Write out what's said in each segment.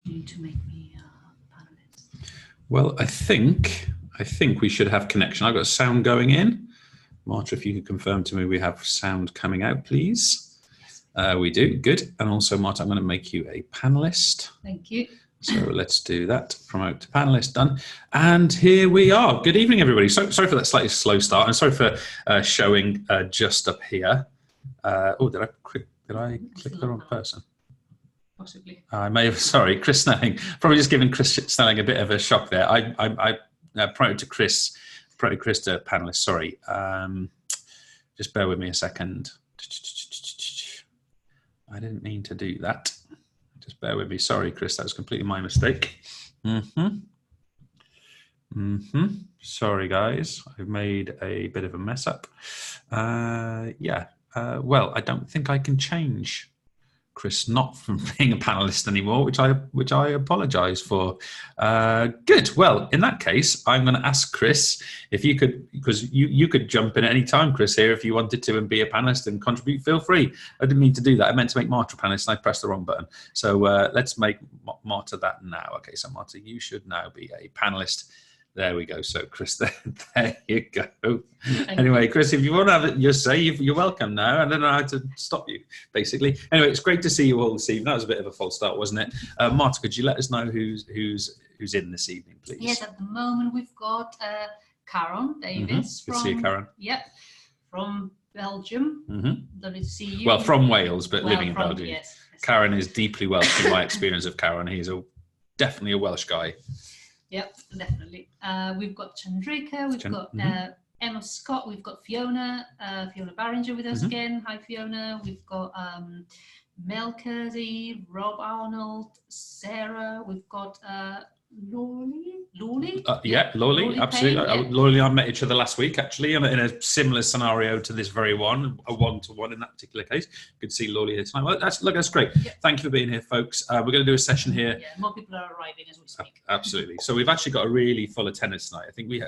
You need to make me a panelist. Well, I think we should have connection. I've got sound going in. Marta, if you could confirm to me we have sound coming out, please. Yes. We do. Good. And also, Marta, I'm going to make you a panelist. Thank you. So let's do that. Promote to panelist, done. And here we are. Good evening, everybody. So sorry for that slightly slow start, and sorry for showing just up here. Oh, did I click the wrong person? Possibly. I may have. Sorry, Chris Snelling. Probably just giving Chris Snelling a bit of a shock there. I promoted Chris to panelist. Sorry. Just bear with me a second. I didn't mean to do that. Just bear with me. Sorry, Chris, that was completely my mistake. Sorry, guys. I've made a bit of a mess up. Well, I don't think I can change Chris not from being a panelist anymore, which I apologise for. Good. Well, in that case, I'm going to ask Chris if you could, because you could jump in at any time, Chris, here if you wanted to and be a panelist and contribute. Feel free. I didn't mean to do that. I meant to make Marta a panelist and I pressed the wrong button. So let's make Marta that now. Okay, so Marta, you should now be a panelist. There we go. So, Chris, there you go. Anyway, Chris, if you want to have it, your say, you're welcome now. I don't know how to stop you, basically. Anyway, it's great to see you all this evening. That was a bit of a false start, wasn't it? Marta, could you let us know who's in this evening, please? Yes, at the moment we've got Karen Davis. Good to see you, Karen. Yep, from Belgium. Lovely to see you. Well, from Wales, but living in Belgium. Yes. Karen is deeply Welsh in my experience of Karen. He's definitely a Welsh guy. Yep, definitely. We've got Chandrika, we've got Emma Scott, we've got Fiona Barringer with us again. Hi, Fiona. We've got Mel Kersey, Rob Arnold, Sarah. We've got Lawley? Yeah, Lawley, absolutely. Lawley and I met each other last week, actually, in a similar scenario to this very one, a one-to-one in that particular case. Good to see Lawley here tonight. Well, that's great. Yeah. Thank you for being here, folks. We're going to do a session here. Yeah, more people are arriving as we speak. Absolutely. So we've actually got a really full attendance tonight. I think we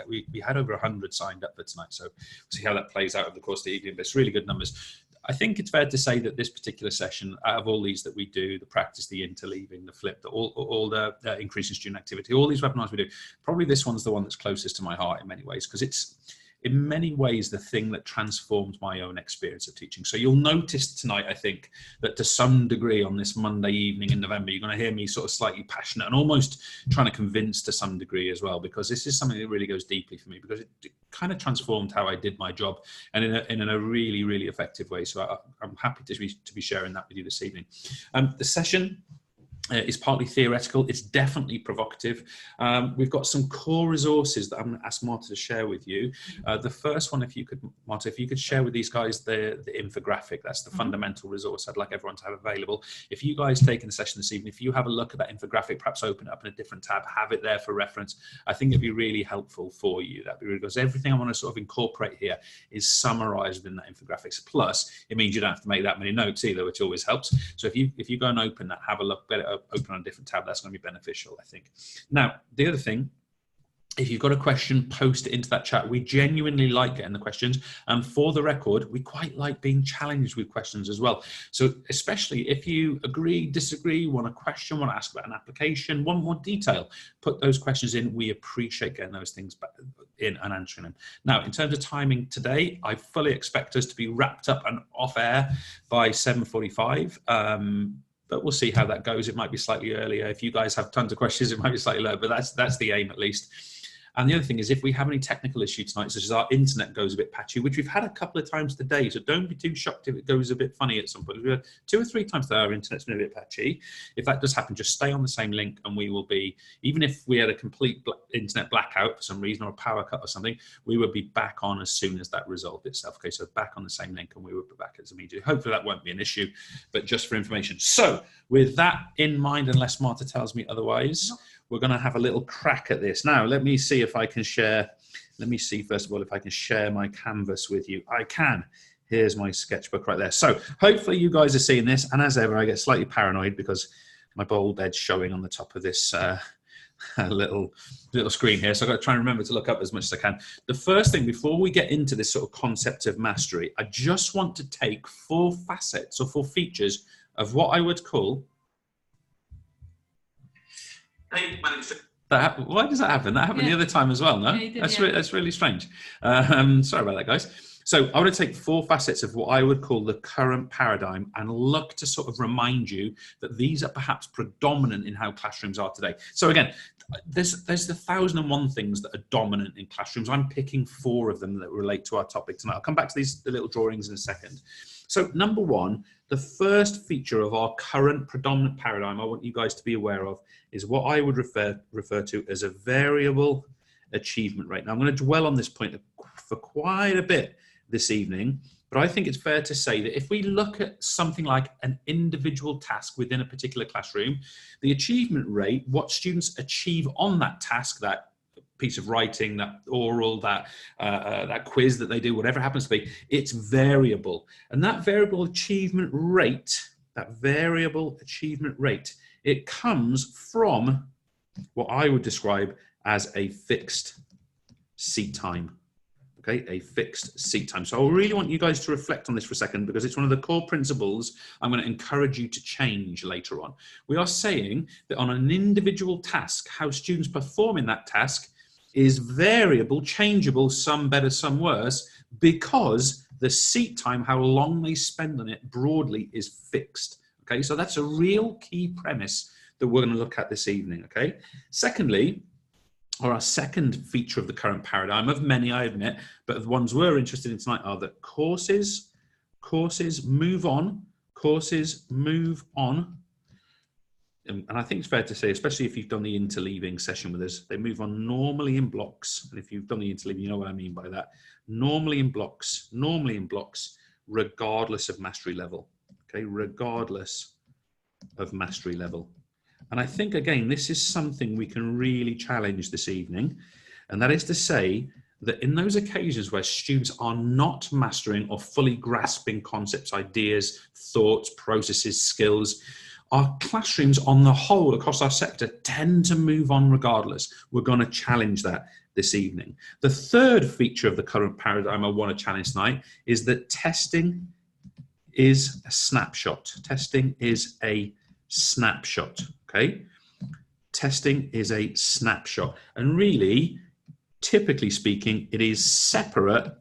had over 100 signed up for tonight, so we'll see how that plays out over the course of the evening, but it's really good numbers. I think it's fair to say that this particular session, out of all these that we do, the practice, the interleaving, the flip, all the increase in student activity, all these webinars we do, probably this one's the one that's closest to my heart in many ways, because it's in many ways the thing that transformed my own experience of teaching. So you'll notice tonight, I think, that to some degree on this Monday evening in November, you're going to hear me sort of slightly passionate and almost trying to convince to some degree as well, because this is something that really goes deeply for me, because it kind of transformed how I did my job, and in a really, really effective way. So I'm happy to be sharing that with you this evening. The session is partly theoretical. It's definitely provocative. We've got some core resources that I'm going to ask Marta to share with you. The first one, Marta, if you could share with these guys the infographic, that's the fundamental resource I'd like everyone to have available. If you guys take in the session this evening, if you have a look at that infographic, perhaps open it up in a different tab, have it there for reference, I think it'd be really helpful for you. That'd be really good, because everything I want to sort of incorporate here is summarized within that infographics. Plus, it means you don't have to make that many notes either, which always helps. So if you go and open that, have a look, get it open on a different tab, that's going to be beneficial, I think. Now, the other thing, if you've got a question, post it into that chat. We genuinely like getting the questions. And for the record, we quite like being challenged with questions as well. So especially if you agree, disagree, want a question, want to ask about an application, want more detail, put those questions in. We appreciate getting those things back in and answering them. Now, in terms of timing today, I fully expect us to be wrapped up and off air by 7:45. But we'll see how that goes. It might be slightly earlier. If you guys have tons of questions, it might be slightly lower, but that's the aim at least. And the other thing is, if we have any technical issues tonight, such as our internet goes a bit patchy, which we've had a couple of times today, so don't be too shocked if it goes a bit funny at some point. We've had 2 or 3 times that our internet's been a bit patchy. If that does happen, just stay on the same link and we will be, even if we had a complete internet blackout for some reason or a power cut or something, we would be back on as soon as that resolved itself. Okay, so back on the same link and we will be back as immediately. Hopefully that won't be an issue, but just for information. So with that in mind, unless Marta tells me otherwise, we're going to have a little crack at this. Now, let me see if I can share. Let me see, first of all, if I can share my canvas with you. I can. Here's my sketchbook right there. So hopefully you guys are seeing this. And as ever, I get slightly paranoid because my bald head's showing on the top of this little screen here. So I've got to try and remember to look up as much as I can. The first thing, before we get into this sort of concept of mastery, I just want to take 4 facets or 4 features of what I would call Hey, my name's why does that happen? That happened the other time as well, no? Yeah, That's really strange. Sorry about that, guys. So I want to take 4 facets of what I would call the current paradigm and look to sort of remind you that these are perhaps predominant in how classrooms are today. So again, there's the 1,001 things that are dominant in classrooms. I'm picking 4 of them that relate to our topic tonight. I'll come back to the little drawings in a second. So number 1, the first feature of our current predominant paradigm I want you guys to be aware of is what I would refer to as a variable achievement rate. Now I'm going to dwell on this point for quite a bit this evening, but I think it's fair to say that if we look at something like an individual task within a particular classroom, the achievement rate, what students achieve on that task, that piece of writing, that oral, that quiz that they do, whatever it happens to be, it's variable. And that variable achievement rate, it comes from what I would describe as a fixed seat time. Okay, a fixed seat time. So I really want you guys to reflect on this for a second, because it's one of the core principles I'm going to encourage you to change later on. We are saying that on an individual task, how students perform in that task is variable, changeable, some better, some worse, because the seat time, how long they spend on it broadly, is fixed. Okay, so that's a real key premise that we're going to look at this evening. Okay, secondly, or our second feature of the current paradigm, of many I admit, but the ones we're interested in tonight are that courses move on. And I think it's fair to say, especially if you've done the interleaving session with us, they move on normally in blocks. And if you've done the interleaving, you know what I mean by that. Normally in blocks, regardless of mastery level. Okay, regardless of mastery level. And I think, again, this is something we can really challenge this evening. And that is to say that in those occasions where students are not mastering or fully grasping concepts, ideas, thoughts, processes, skills, our classrooms on the whole across our sector tend to move on regardless. We're going to challenge that this evening. The third feature of the current paradigm I want to challenge tonight is that testing is a snapshot. Testing is a snapshot. Okay, testing is a snapshot, and really, typically speaking, it is separate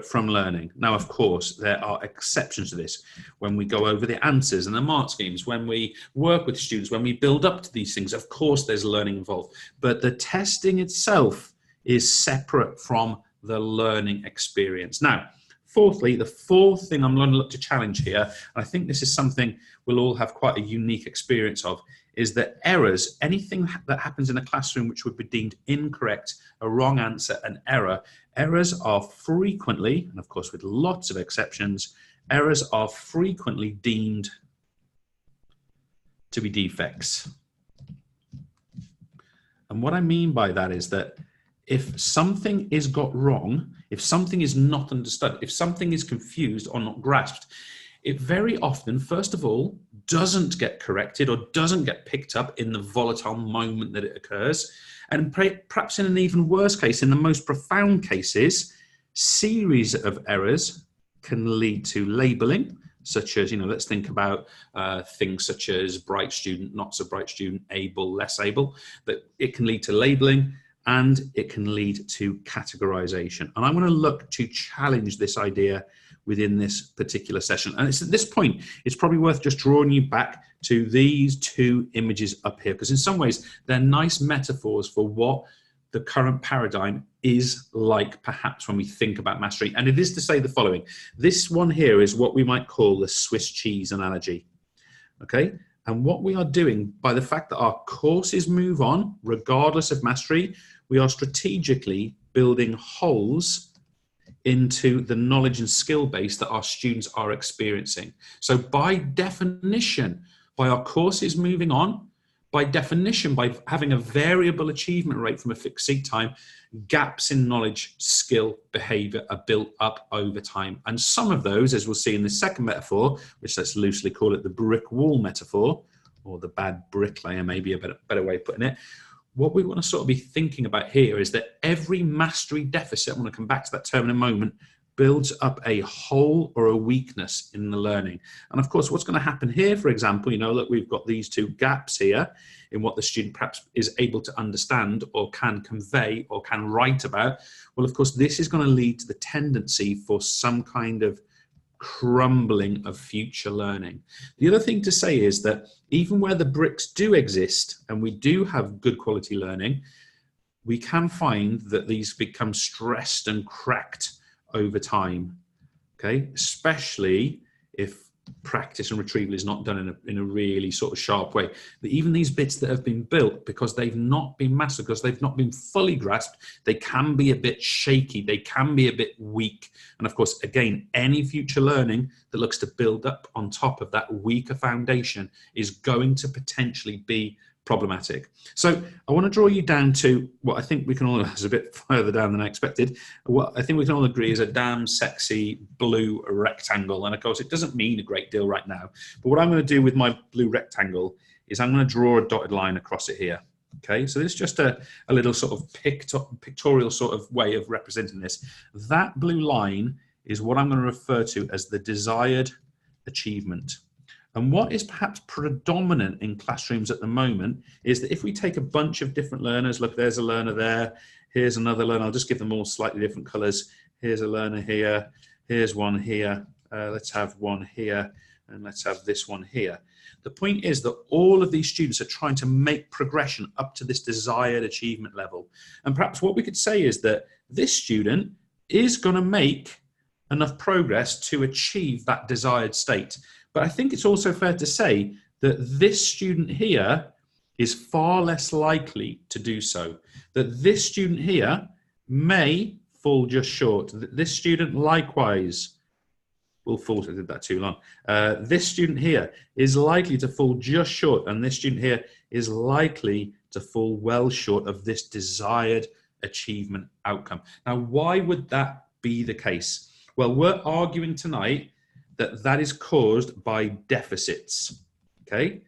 from learning. Now, of course, there are exceptions to this. When we go over the answers and the mark schemes, when we work with students, when we build up to these things, of course, there's learning involved. But the testing itself is separate from the learning experience. Now, fourthly, the fourth thing I'm going to look to challenge here, and I think this is something we'll all have quite a unique experience of, is that errors, anything that happens in a classroom which would be deemed incorrect, a wrong answer, an error, errors are frequently, and of course with lots of exceptions, errors are frequently deemed to be defects. And what I mean by that is that if something is got wrong, if something is not understood, if something is confused or not grasped, it very often, first of all, doesn't get corrected or doesn't get picked up in the volatile moment that it occurs. And perhaps in an even worse case, in the most profound cases, series of errors can lead to labeling, such as, let's think about things such as bright student, not so bright student, able, less able, that it can lead to labeling, and it can lead to categorization. And I'm going to look to challenge this idea within this particular session. And it's at this point, it's probably worth just drawing you back to these 2 images up here, because in some ways, they're nice metaphors for what the current paradigm is like, perhaps when we think about mastery. And it is to say the following. This one here is what we might call the Swiss cheese analogy. Okay? And what we are doing, by the fact that our courses move on, regardless of mastery, we are strategically building holes into the knowledge and skill base that our students are experiencing. So by definition, by our courses moving on, by definition, by having a variable achievement rate from a fixed seat time, gaps in knowledge, skill, behavior are built up over time. And some of those, as we'll see in the second metaphor, which let's loosely call it the brick wall metaphor, or the bad bricklayer, maybe a better way of putting it, what we want to sort of be thinking about here is that every mastery deficit, I want to come back to that term in a moment, builds up a hole or a weakness in the learning. And of course, what's going to happen here, for example, you know, look, we've got these two gaps here in what the student perhaps is able to understand or can convey or can write about. Well, of course, this is going to lead to the tendency for some kind of crumbling of future learning. The other thing to say is that even where the bricks do exist and we do have good quality learning, we can find that these become stressed and cracked over time, okay? Especially if practice and retrieval is not done in a really sort of sharp way. That even these bits that have been built, because they've not been mastered, because they've not been fully grasped, they can be a bit shaky, they can be a bit weak. And of course, again, any future learning that looks to build up on top of that weaker foundation is going to potentially be problematic. So I want to draw you down to what I think we can all, is a bit further down than I expected, what I think we can all agree is a damn sexy blue rectangle. And of course, it doesn't mean a great deal right now, but what I'm going to do with my blue rectangle is I'm going to draw a dotted line across it here. Okay, so this is just a little sort of pictorial sort of way of representing this. That blue line is what I'm going to refer to as the desired achievement. And what is perhaps predominant in classrooms at the moment is that if we take a bunch of different learners, look, there's a learner there, here's another learner, I'll just give them all slightly different colors. Here's a learner here, here's one here, let's have one here, and let's have this one here. The point is that all of these students are trying to make progression up to this desired achievement level. And perhaps what we could say is that this student is going to make enough progress to achieve that desired state. But I think it's also fair to say that this student here is far less likely to do so. That this student here may fall just short. This student likewise will fall, I did that too long. This student here is likely to fall just short, and this student here is likely to fall well short of this desired achievement outcome. Now, why would that be the case? Well, we're arguing tonight that is caused by deficits, okay?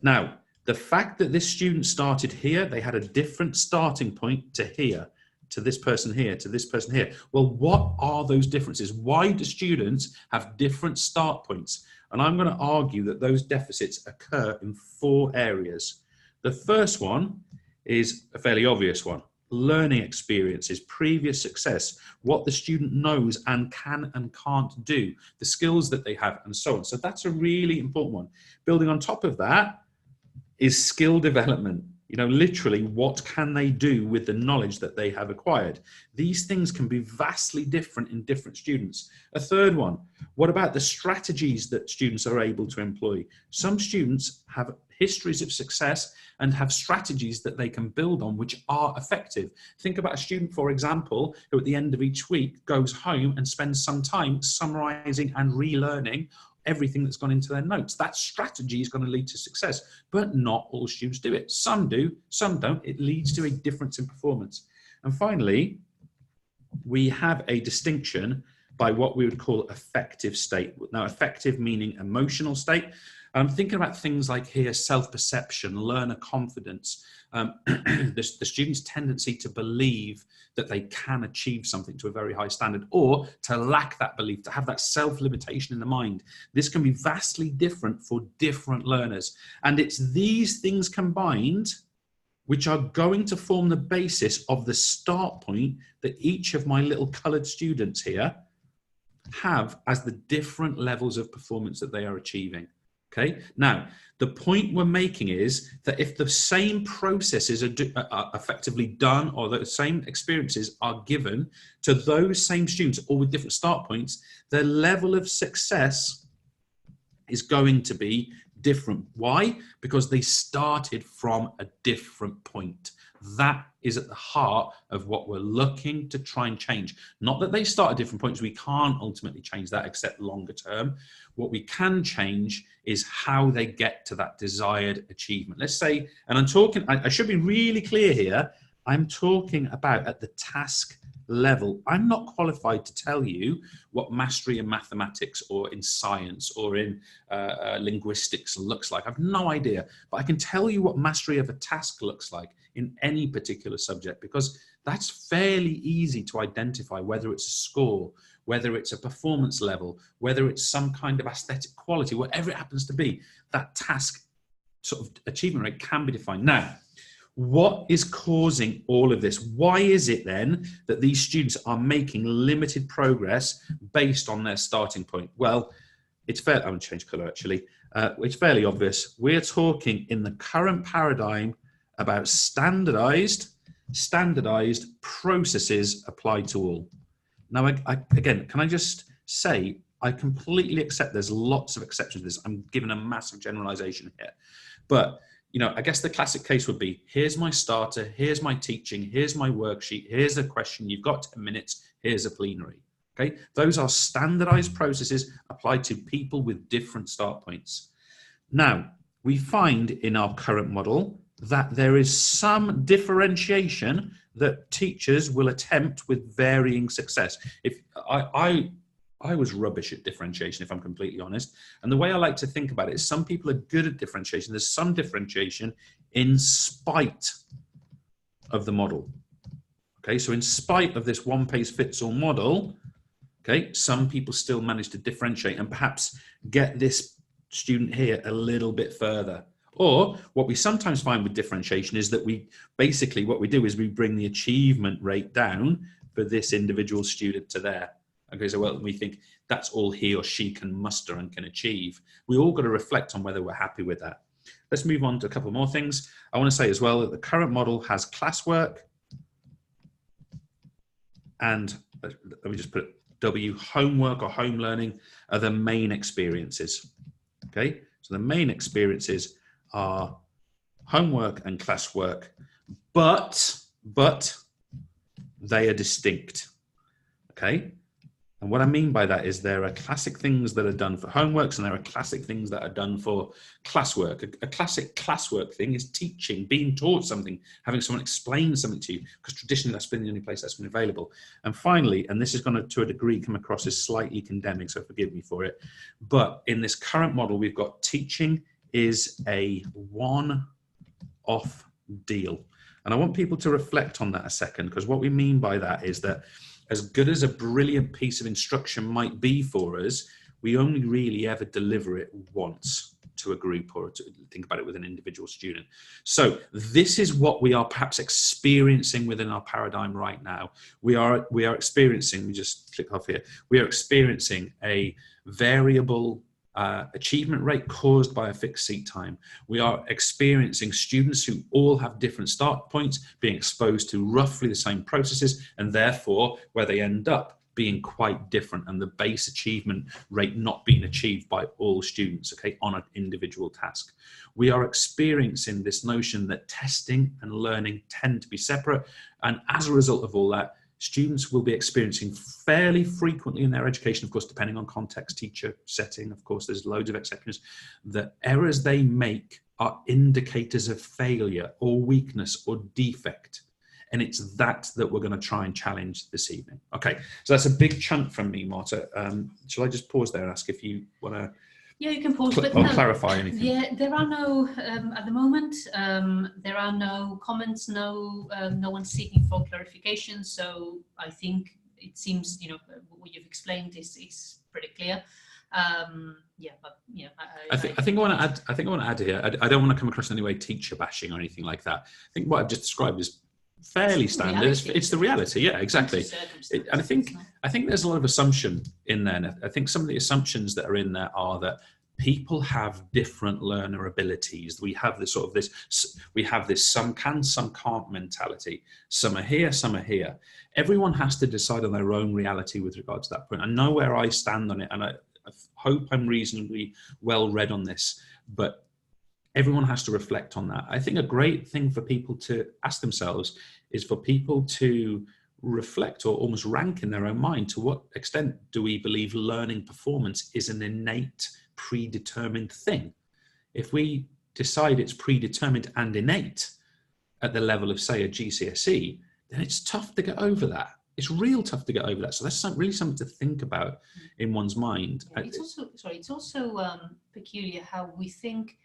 Now, the fact that this student started here, they had a different starting point to here, to this person here, to this person here. Well, what are those differences? Why do students have different start points? And I'm going to argue that those deficits occur in 4 areas. The first one is a fairly obvious one. Learning experiences, previous success, what the student knows and can and can't do, the skills that they have, and so on. So that's a really important one. Building on top of that is skill development. You know, literally, what can they do with the knowledge that they have acquired? These things can be vastly different in different students. A third one, what about the strategies that students are able to employ? Some students have histories of success and have strategies that they can build on which are effective. Think about a student, for example, who at the end of each week goes home and spends some time summarizing and relearning everything that's gone into their notes. That strategy is going to lead to success, but not all students do it. Some do, some don't. It leads to a difference in performance. And finally, we have a distinction by what we would call affective state. Now, affective meaning emotional state. I'm thinking about things like here, self-perception, learner confidence, the student's tendency to believe that they can achieve something to a very high standard, or to lack that belief, to have that self-limitation in the mind. This can be vastly different for different learners. And it's these things combined which are going to form the basis of the start point that each of my little coloured students here have as the different levels of performance that they are achieving. Okay, now the point we're making is that if the same processes are effectively done, or the same experiences are given to those same students, all with different start points, their level of success is going to be different. Why? Because they started from a different point. That is at the heart of what we're looking to try and change. Not that they start at different points. We can't ultimately change that except longer term. What we can change is how they get to that desired achievement. Let's say, and I'm talking, I should be really clear here, I'm talking about at the task level. I'm not qualified to tell you what mastery in mathematics or in science or in linguistics looks like. I've no idea, but I can tell you what mastery of a task looks like in any particular subject, because that's fairly easy to identify, whether it's a score, whether it's a performance level, whether it's some kind of aesthetic quality, whatever it happens to be, that task sort of achievement rate can be defined. Now, what is causing all of this? Why is it then that these students are making limited progress based on their starting point? Well, it's fair. I'm going to change colour actually. It's fairly obvious. We're talking in the current paradigm about standardized processes applied to all. Now, again, can I just say, I completely accept there's lots of exceptions to this. I'm giving a massive generalization here. But, you know, I guess the classic case would be, here's my starter, here's my teaching, here's my worksheet, here's a question, you've got 10 minutes, here's a plenary. Okay, those are standardized processes applied to people with different start points. Now, we find in our current model that there is some differentiation that teachers will attempt with varying success. If I was rubbish at differentiation, if I'm completely honest. And the way I like to think about it is some people are good at differentiation. There's some differentiation in spite of the model. Okay, so in spite of this one-pace-fits-all model, okay, some people still manage to differentiate and perhaps get this student here a little bit further. Or what we sometimes find with differentiation is that what we do is we bring the achievement rate down for this individual student to there. Okay, so well, we think that's all he or she can muster and can achieve. We all got to reflect on whether we're happy with that. Let's move on to a couple more things. I want to say as well that the current model has classwork and let me just put W, homework or home learning are the main experiences. Okay, so the main experiences are homework and classwork, but they are distinct. Okay. And what I mean by that is there are classic things that are done for homeworks and there are classic things that are done for classwork. A classic classwork thing is teaching, being taught something, having someone explain something to you, because traditionally that's been the only place that's been available. And finally, and this is going to a degree come across as slightly condemning, so forgive me for it, but in this current model, we've got teaching is a one-off deal. And I want people to reflect on that a second, because what we mean by that is that as good as a brilliant piece of instruction might be for us, we only really ever deliver it once to a group or to think about it with an individual student. So this is what we are perhaps experiencing within our paradigm right now. We are experiencing, we just click off here, we are experiencing a variable achievement rate caused by a fixed seat time. We are experiencing students who all have different start points being exposed to roughly the same processes, and therefore where they end up being quite different, and the base achievement rate not being achieved by all students, okay, on an individual task. We are experiencing this notion that testing and learning tend to be separate, and as a result of all that, students will be experiencing fairly frequently in their education, of course, depending on context, teacher, setting, of course, there's loads of exceptions, the errors they make are indicators of failure or weakness or defect. And it's that we're going to try and challenge this evening. Okay, so that's a big chunk from me, Marta. Shall I just pause there and ask if you want to Yeah, you can pause, but or clarify anything? Yeah, there are no, at the moment, there are no comments, no one seeking for clarification. So I think it seems, you know, what you've explained is pretty clear. Yeah, but you know, I think I want to add here. I don't want to come across in any way teacher bashing or anything like that. I think what I've just described is fairly standard. It's the reality. Yeah, exactly. And I think there's a lot of assumption in there. And I think some of the assumptions that are in there are that people have different learner abilities. We have this some can, some can't mentality. Some are here, some are here. Everyone has to decide on their own reality with regard to that point. I know where I stand on it, and I hope I'm reasonably well read on this, but everyone has to reflect on that. I think a great thing for people to ask themselves is for people to reflect or almost rank in their own mind, to what extent do we believe learning performance is an innate, predetermined thing? If we decide it's predetermined and innate at the level of, say, a GCSE, then it's tough to get over that. It's real tough to get over that. So that's really something to think about in one's mind. It's also peculiar how we think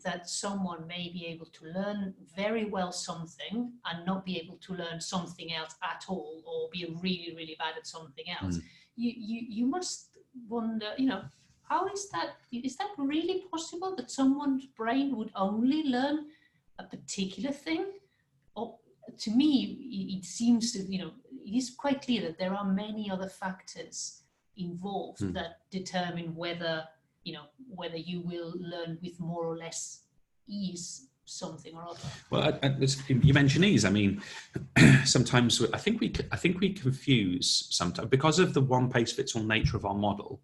that someone may be able to learn very well something and not be able to learn something else at all, or be really, really bad at something else. you must wonder, how is that really possible, that someone's brain would only learn a particular thing? Or to me, it seems to, it is quite clear that there are many other factors involved that determine whether you will learn with more or less ease something or other. Well, you mention ease. I mean, sometimes I think we confuse sometimes, because of the one pace fits all nature of our model.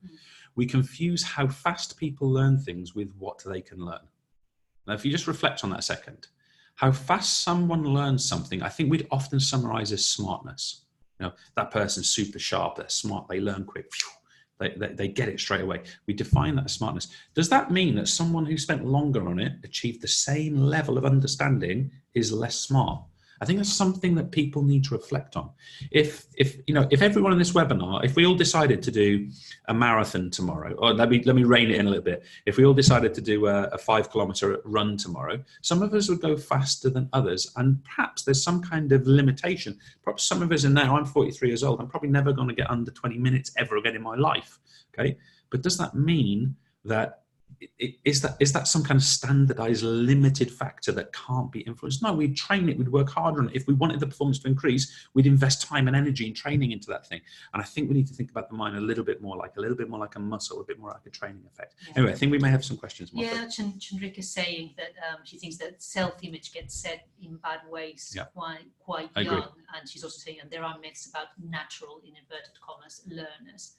We confuse how fast people learn things with what they can learn. Now, if you just reflect on that a second, how fast someone learns something, I think we'd often summarize as smartness. That person's super sharp, they're smart, they learn quick. They get it straight away. We define that as smartness. Does that mean that someone who spent longer on it, achieved the same level of understanding, is less smart? I think that's something that people need to reflect on. If everyone in this webinar, if we all decided to do a marathon tomorrow, or let me rein it in a little bit. If we all decided to do a 5-kilometer run tomorrow, some of us would go faster than others, and perhaps there's some kind of limitation. Perhaps some of us are now, I'm 43 years old, I'm probably never going to get under 20 minutes ever again in my life. Okay, but does that mean that is that some kind of standardized limited factor that can't be influenced? No, we'd train it, we'd work harder on it. If we wanted the performance to increase, we'd invest time and energy and training into that thing. And I think we need to think about the mind a little bit more like a muscle, a bit more like a training effect. Yeah. Anyway, I think we may have some questions. Yeah, Chandrika's saying that she thinks that self-image gets set in bad ways quite young. And she's also saying that there are myths about natural, in inverted commas, learners.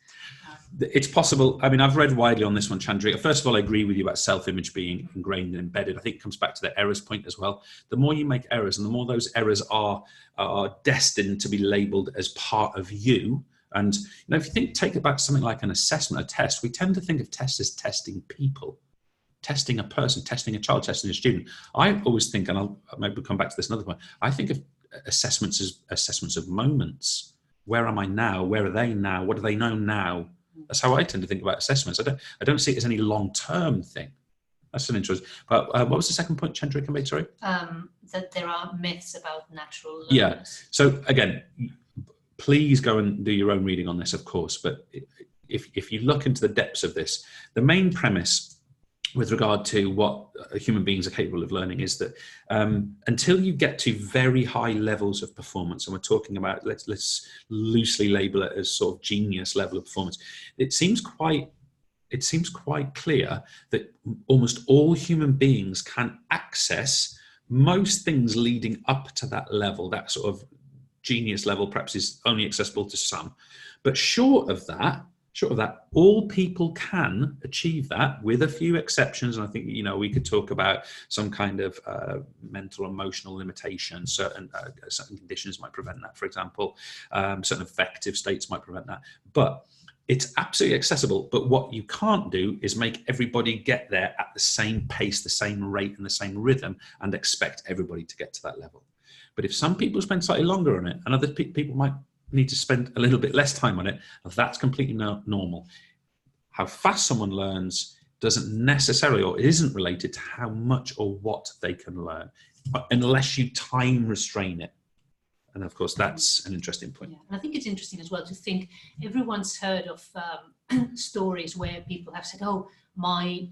It's possible. I mean, I've read widely on this one, Chandrika. First of all, I agree with you about self-image being ingrained and embedded. I think it comes back to the errors point as well. The more you make errors, and the more those errors are destined to be labeled as part of you. And if you take about something like an assessment, a test, we tend to think of tests as testing people, testing a person, testing a child, testing a student. I always think, and I'll maybe come back to this another point, I think of assessments as assessments of moments. Where am I now? Where are they now? What do they know now? That's how I tend to think about assessments. I don't see it as any long-term thing. That's an interesting. But what was the second point Chandrika made? Sorry. That there are myths about natural learners. Yeah. So again, please go and do your own reading on this, of course. But if you look into the depths of this, the main premise with regard to what human beings are capable of learning is that until you get to very high levels of performance, and we're talking about, let's loosely label it as sort of genius level of performance, it seems quite clear that almost all human beings can access most things leading up to that level. That sort of genius level perhaps is only accessible to some, but short of that, all people can achieve that, with a few exceptions. And I think, we could talk about some kind of mental, emotional limitation. Certain conditions might prevent that, for example. Certain affective states might prevent that. But it's absolutely accessible. But what you can't do is make everybody get there at the same pace, the same rate, and the same rhythm, and expect everybody to get to that level. But if some people spend slightly longer on it, and other people might need to spend a little bit less time on it, that's completely normal. How fast someone learns doesn't necessarily, or isn't related to how much or what they can learn, unless you time restrain it. And of course, that's an interesting point. Yeah. And I think it's interesting as well to think, everyone's heard of stories where people have said, oh, my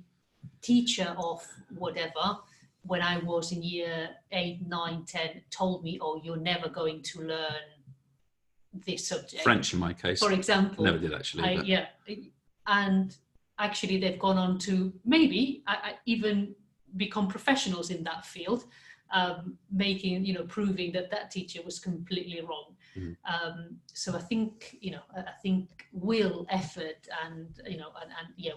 teacher of whatever, when I was in year 8, 9, 10, told me, oh, you're never going to learn this subject. French in my case, for example. Never did actually. Yeah, and actually they've gone on to maybe even become professionals in that field, proving that teacher was completely wrong. So I think will, effort, and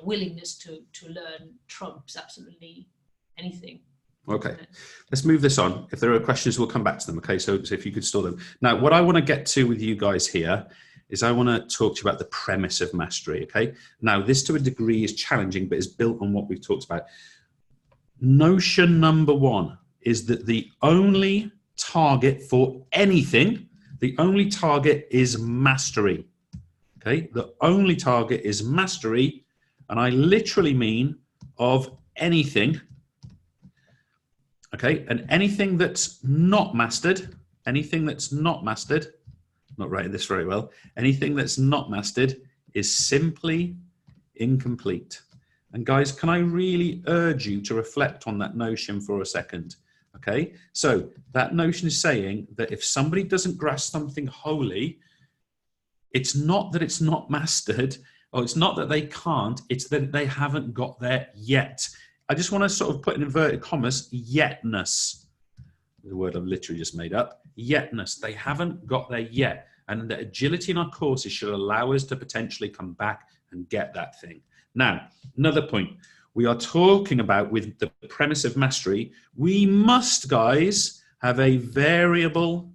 willingness to learn trumps absolutely anything. Okay, let's move this on. If there are questions, we'll come back to them. Okay, so if you could store them. Now, what I want to get to with you guys here is I want to talk to you about the premise of mastery. Okay, now this to a degree is challenging, but is built on what we've talked about. Notion number one is that the only target for anything, the only target is mastery. Okay, the only target is mastery, and I literally mean of anything. Okay, and anything that's not mastered, not writing this very well, anything that's not mastered is simply incomplete. And guys, can I really urge you to reflect on that notion for a second? Okay, so that notion is saying that if somebody doesn't grasp something wholly, it's not that it's not mastered, or it's not that they can't, it's that they haven't got there yet. I just want to sort of put in inverted commas, yetness, the word I've literally just made up, yetness. They haven't got there yet. And the agility in our courses should allow us to potentially come back and get that thing. Now, another point. We are talking about, with the premise of mastery, we must, guys, have a variable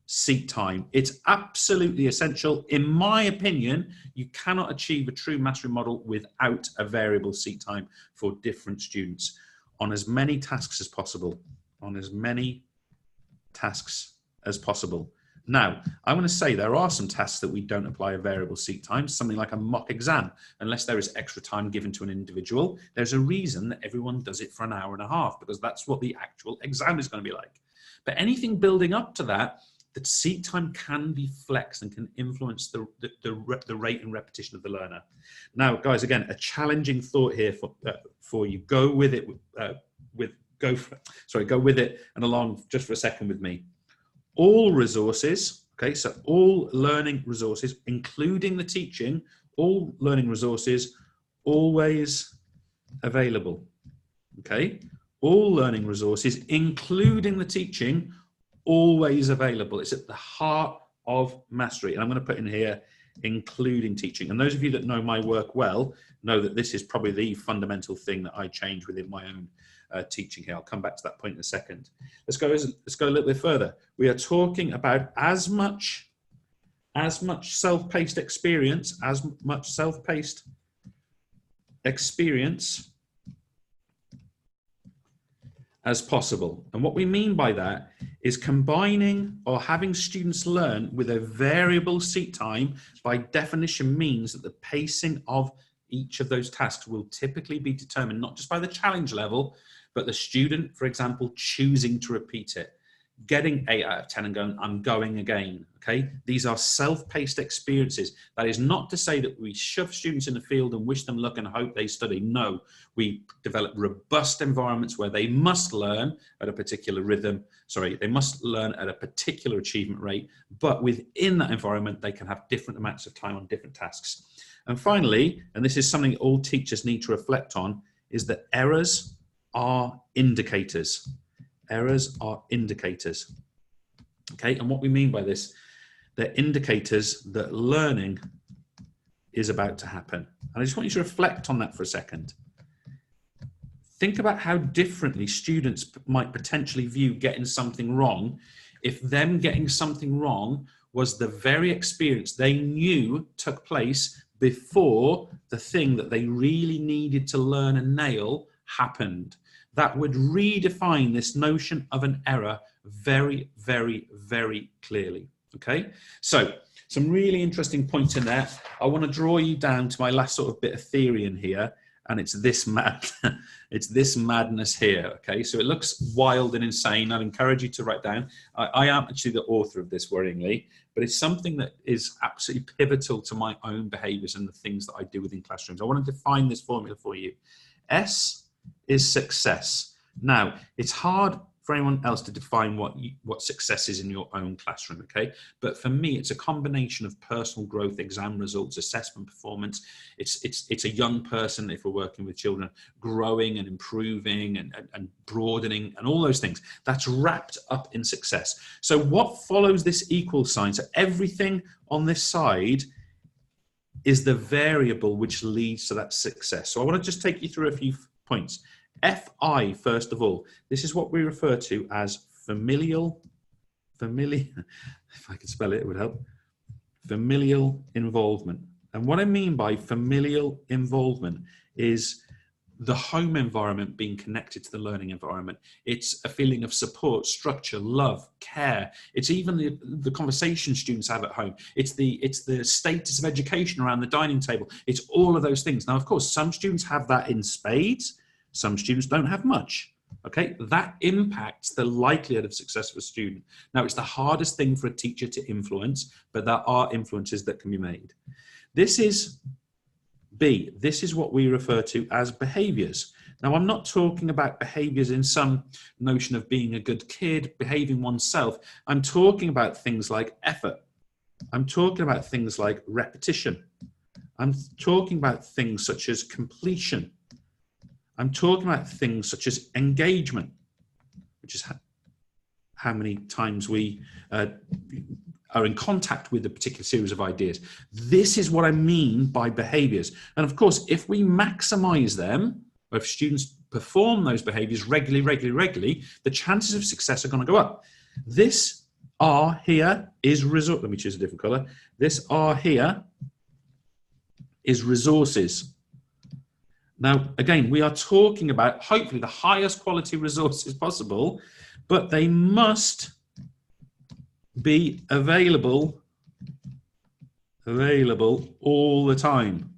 seat time. It's absolutely essential. In my opinion, you cannot achieve a true mastery model without a variable seat time for different students on as many tasks as possible. On as many tasks as possible. Now, I want to say there are some tasks that we don't apply a variable seat time, something like a mock exam. Unless there is extra time given to an individual, there's a reason that everyone does it for an hour and a half, because that's what the actual exam is going to be like. But anything building up to that, the seat time can be flexed and can influence the rate and repetition of the learner. Now, guys, again, a challenging thought here for you. Go with it. Go with it and along just for a second with me. All resources, okay, so all learning resources, including the teaching, all learning resources, always available, okay? All learning resources, including the teaching, always available. It's at the heart of mastery. And I'm going to put in here, including teaching. And those of you that know my work well know that this is probably the fundamental thing that I change within my own teaching here. I'll come back to that point in a second. Let's go a little bit further. We are talking about as much self-paced experience, as possible. And what we mean by that is combining or having students learn with a variable seat time by definition means that the pacing of each of those tasks will typically be determined not just by the challenge level, but the student, for example, choosing to repeat it, getting 8 out of 10 and going, I'm going again, okay? These are self-paced experiences. That is not to say that we shove students in the field and wish them luck and hope they study. No, we develop robust environments where they must learn at a particular rhythm. They must learn at a particular achievement rate, but within that environment, they can have different amounts of time on different tasks. And finally, and this is something all teachers need to reflect on, is that errors are indicators. Errors are indicators. Okay, and what we mean by this, they're indicators that learning is about to happen. And I just want you to reflect on that for a second. Think about how differently students might potentially view getting something wrong if them getting something wrong was the very experience they knew took place before the thing that they really needed to learn and nail happened. That would redefine this notion of an error very, very, very clearly. Okay, so some really interesting points in there. I want to draw you down to my last sort of bit of theory in here, and it's this madness here. Okay, so it looks wild and insane. I'd encourage you to write down. I am actually the author of this, worryingly, but it's something that is absolutely pivotal to my own behaviours and the things that I do within classrooms. I want to define this formula for you. S is success. Now, it's hard for anyone else to define what success is in your own classroom, okay? But for me, it's a combination of personal growth, exam results, assessment performance. It's a young person, if we're working with children, growing and improving and broadening and all those things. That's wrapped up in success. So what follows this equal sign? So everything on this side is the variable which leads to that success. So I want to just take you through a few points. FI, first of all, this is what we refer to as familial, if I could spell it, it would help. Familial involvement. And what I mean by familial involvement is the home environment being connected to the learning environment. It's a feeling of support, structure, love, care. It's even the conversation students have at home. It's the status of education around the dining table. It's all of those things. Now, of course, some students have that in spades. Some students don't have much. Okay, that impacts the likelihood of success of a student. Now, it's the hardest thing for a teacher to influence, but there are influences that can be made. This is B. This is what we refer to as behaviours. Now, I'm not talking about behaviours in some notion of being a good kid, behaving oneself. I'm talking about things like effort. I'm talking about things like repetition. I'm talking about things such as completion. I'm talking about things such as engagement, which is how many times we are in contact with a particular series of ideas. This is what I mean by behaviours. And of course, if we maximise them, or if students perform those behaviours regularly, the chances of success are going to go up. This R here is result. Let me choose a different colour. This R here is resources. Now, again, we are talking about hopefully the highest quality resources possible, but they must be available all the time,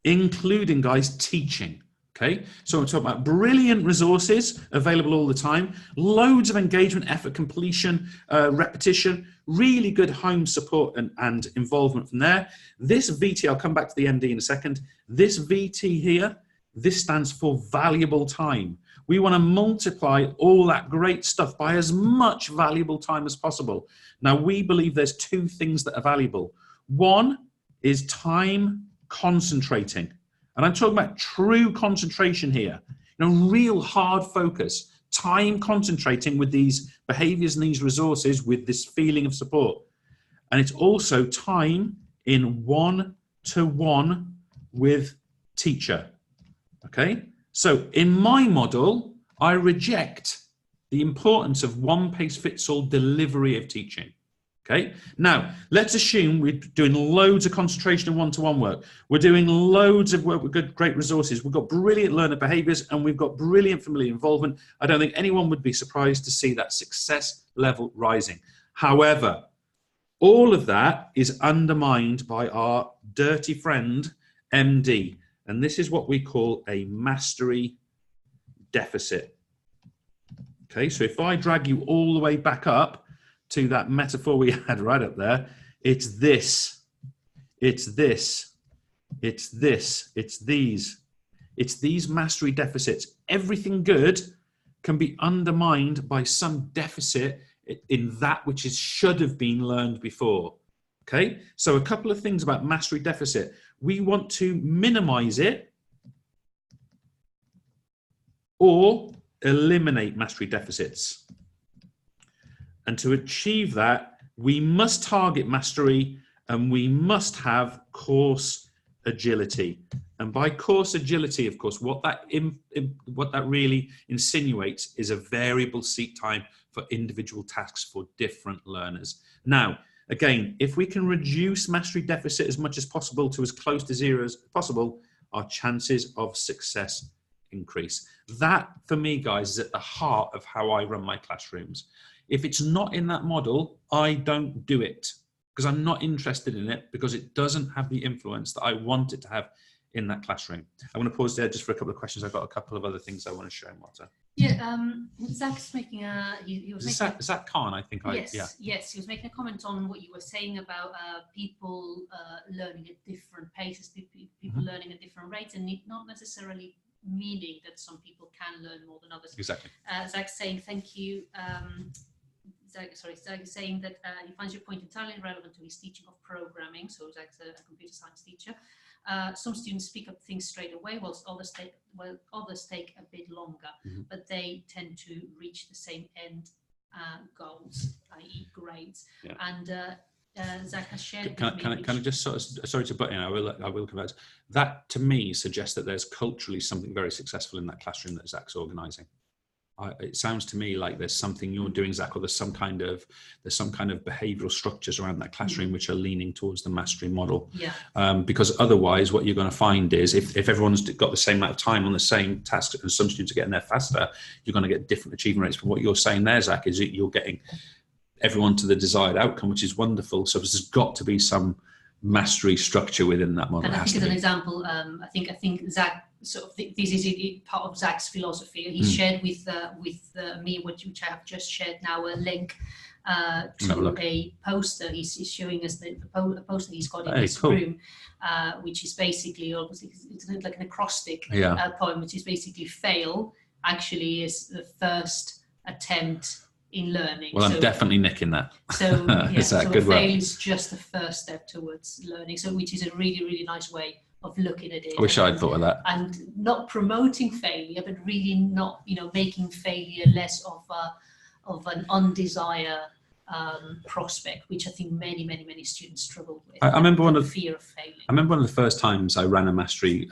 including, guys, teaching. Okay, so I'm talking about brilliant resources available all the time, loads of engagement, effort, completion, repetition, really good home support and involvement from there. This VT, I'll come back to the MD in a second. This VT here, this stands for valuable time. We want to multiply all that great stuff by as much valuable time as possible. Now, we believe there's two things that are valuable. One is time concentrating. And I'm talking about true concentration here, real hard focus, time concentrating with these behaviors and these resources with this feeling of support. And it's also time in one-to-one with teacher, okay? So in my model, I reject the importance of one-pace-fits-all delivery of teaching. Okay, now let's assume we're doing loads of concentration and one-to-one work. We're doing loads of work with good, great resources. We've got brilliant learner behaviours and we've got brilliant familial involvement. I don't think anyone would be surprised to see that success level rising. However, all of that is undermined by our dirty friend, MD. And this is what we call a mastery deficit. Okay, so if I drag you all the way back up to that metaphor we had right up there, it's this, it's this, it's this, it's these mastery deficits. Everything good can be undermined by some deficit in that which should have been learned before. Okay, so a couple of things about mastery deficit. We want to minimize it or eliminate mastery deficits. And to achieve that, we must target mastery and we must have course agility. And by course agility, of course, what that really insinuates is a variable seat time for individual tasks for different learners. Now, again, if we can reduce mastery deficit as much as possible to as close to zero as possible, our chances of success increase. That, for me, guys, is at the heart of how I run my classrooms. If it's not in that model, I don't do it because I'm not interested in it because it doesn't have the influence that I want it to have in that classroom. I'm going to pause there just for a couple of questions. I've got a couple of other things I want to show Marta. Yeah, Zach's making Zach Khan, I think. Yes, he was making a comment on what you were saying about people learning at different paces, people learning at different rates, and not necessarily meaning that some people can learn more than others. Exactly. Zach's saying, thank you. Zach is saying that he finds your point entirely relevant to his teaching of programming. So Zach's a computer science teacher. Some students pick up things straight away, whilst others take a bit longer, but they tend to reach the same end goals, i.e. grades. Yeah. And Zach has shared. Can I just sort of, sorry to butt in, I will come back. That to me suggests that there's culturally something very successful in that classroom that Zach's organising. It sounds to me like there's something you're doing, Zach, or there's some kind of behavioural structures around that classroom which are leaning towards the mastery model. Yeah. Because otherwise, what you're going to find is if everyone's got the same amount of time on the same task and some students are getting there faster, you're going to get different achievement rates. But what you're saying there, Zach, is that you're getting everyone to the desired outcome, which is wonderful. So there's got to be some mastery structure within that model. And I think as an example, I think Zach sort of this is part of Zach's philosophy. He shared with me which I have just shared now, a link to a poster. He's showing us the poster he's got in his cool. room, which is basically, obviously, it's like an acrostic poem, which is basically fail actually is the first attempt in learning. Well, I'm definitely nicking that. So, yeah, so good fail is just the first step towards learning. So, which is a really, really nice way of looking at it. I wish I'd thought of that. And not promoting failure, but really not, making failure less of an undesired prospect, which I think many students struggle with. I remember one of fear of failing. I remember one of the first times I ran a mastery